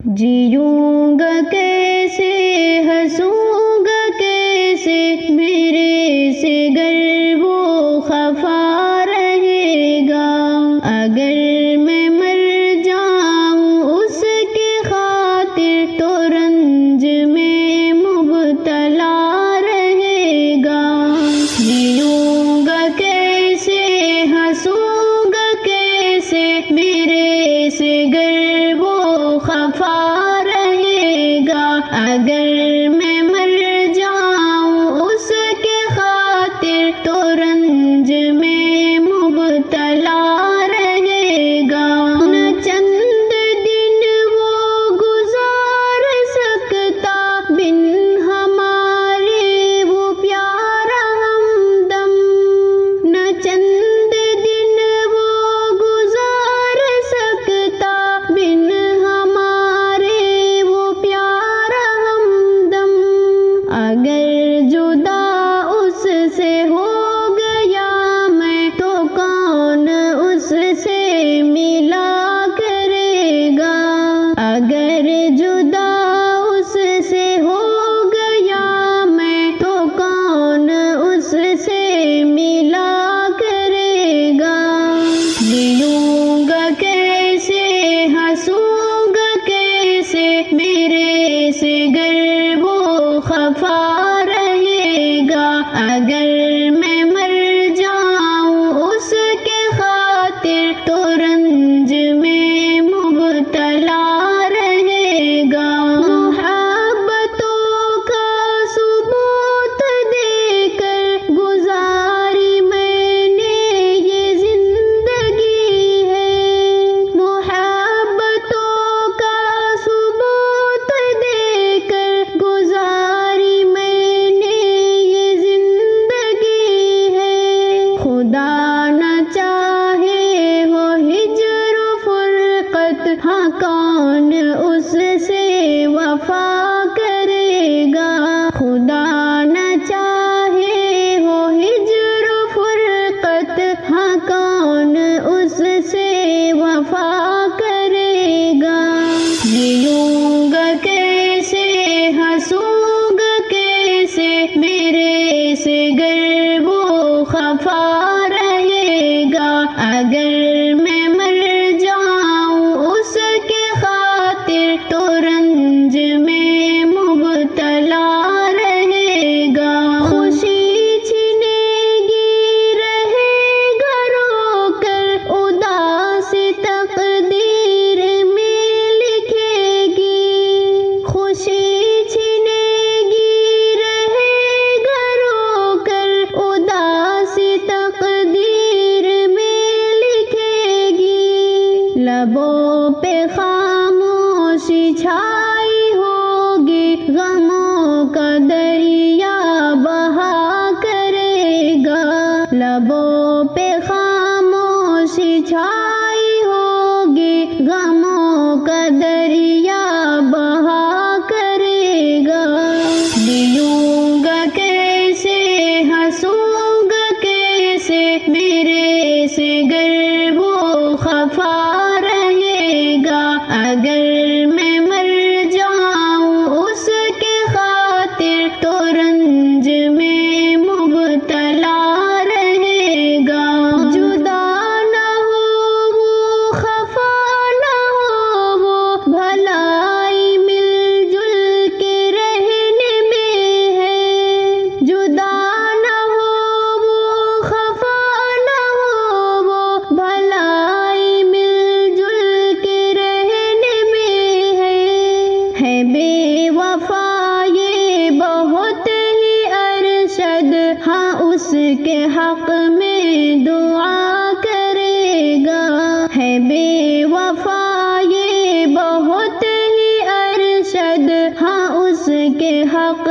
جیوں گا کیسے ہنسوں گا کیسے میرے سے گر وہ خفا رہے گا، اگر میں مر جاؤں اس کی خاطر تو رنج میں مبتلا رہے گا۔ جیوں گا کیسے ہنسوں گا کیسے میرے سے گر وہ خفا رہے گا، اگر میں مر جاؤں اس کے خاطر تو رنج میں مبتلا رہے گا۔ نہ چند دن وہ گزار سکتا بن ہمارے وہ پیارا ہمدم، نہ چند دن وہ گزار سکتا بن ہمارے وہ پیارا ہمدم، اگر جدا اس سے ہو گیا میں تو کون اس سے ملا کرے گا، اگر جدا اس سے ہو گیا میں تو کون اس سے ملا کرے گا۔ جیوں گا کیسے ہنسوں گا کیسے میرے سے گر وہ خفا رہے گا، اگر میں مر جاؤں اس کے خاطر تو رنج میں مبتلا رہے گا۔ محبتوں کا ثبوت دے کر گزاری میں نے یہ زندگی ہے، محبتوں کا ثبوت دے کر گزاری میں نے یہ زندگی ہے، خدا نہ چاہے ہو ہجر و فرقت ہاں کون اس سے وفا کرے گا، خدا نہ چاہے ہو ہجر و فرقت ہاں کون اس سے وفا کرے گا۔ جیوں گا کیسے ہنسوں گا کیسے میرے سے گر وہ خفا رہے گا، اگر میں مر جاؤں اس کے خاطر تو رنج میں مبتلا رہے گا۔ خوشی چھنے گی رہے گا رو کر اداس تقدیر میں لکھے گی، خوشی چھنے گی رہے گا رو کر اداس تقدیر میں لکھے گی، لبوں پہ خاموشی چھائی ہوگی غموں کا دریا بہا کرے گا، لبوں پہ خاموشی چھائی ہوگی غموں کا دریا بہا کرے گا۔ جیوں گا کیسے ہنسوں گا کیسے میرے سے گر وہ خفا رہے گا، اگر میں مر جاؤں اس کے خاطر تو رنج میں مبتلا رہے گا۔ جدا نہ ہو وہ خفا نہ ہو وہ بھلائی مل جل کے رہنے میں ہے، جدا نہ ہو وہ خفا نہ ہو وہ بھلائی مل جل کے رہنے میں ہے بے وفا یہ بہت ہی ارشد ہاں اس کے حق میں دعا کرے گا، ہے بے وفا یہ بہت ہی ارشد ہاں اس کے حق